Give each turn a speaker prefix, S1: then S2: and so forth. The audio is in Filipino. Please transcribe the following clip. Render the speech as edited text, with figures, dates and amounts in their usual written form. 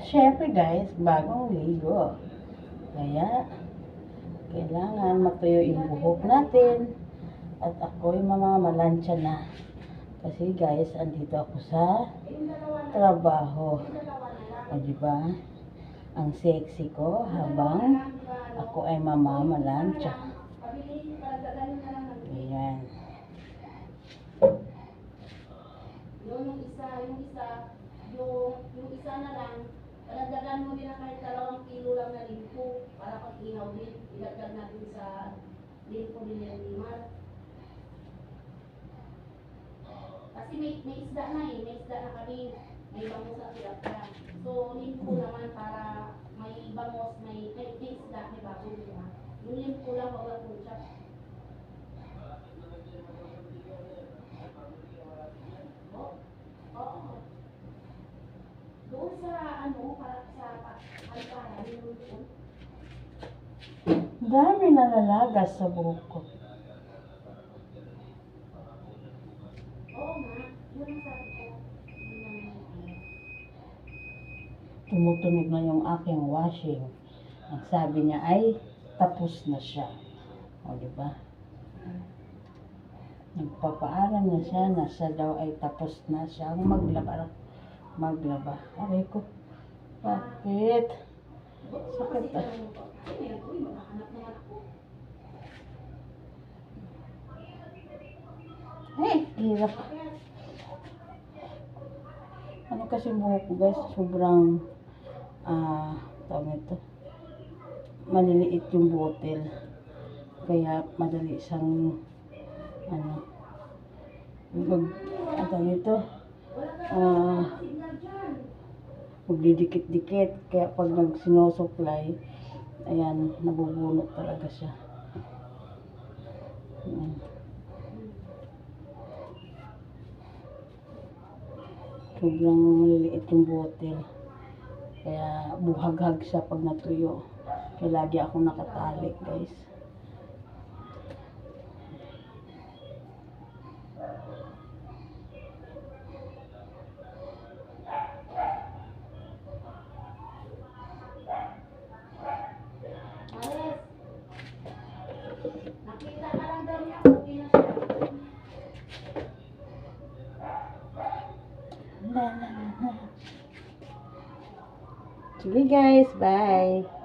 S1: syempre guys, bagong ligo. Kaya, kailangan matuyo yung buhok natin. At ako'y mamamalansya na. Kasi guys, andito ako sa trabaho. O diba? Ang sexy ko habang ako ay mamamalansya. Ayan.
S2: Yung isa na lang, palagdagan mo din na kahit 2 kilo lang na limpo para pag inaw din, ilagdag natin sa limpo din yung limar. Kasi may isda na may isda na kami, may bangus na tilapia. So, limpo naman para may bangus, may isda, may bago diba? Yung limpo lang, wala po siya. Oo. Doon sa para sa alpara, yung doon.
S1: Dami nalalagas sa buhok ko.
S2: Oo nga, yun ang sabi ko.
S1: Tumutunog na yung aking washing. Ang sabi niya ay tapos na siya. O diba? Nagpapaalam na siya na siya daw ay tapos na siyang maglaba. Aray ko. Bakit? Sakit ah. Hirap. Ano kasi buhok ko guys, sobrang tawag ito, maliliit yung butil. Kaya madali siyang magdidikit-dikit. Kaya pag sinusuklay, ayan, nabubunot talaga siya. Ayan. Sobrang maliliit yung butil. Kaya buhaghag siya pag natuyo. Kaya lagi akong nakatali guys.
S2: Nakita ka lang daw niya, okay na siya.
S1: Sige guys, bye!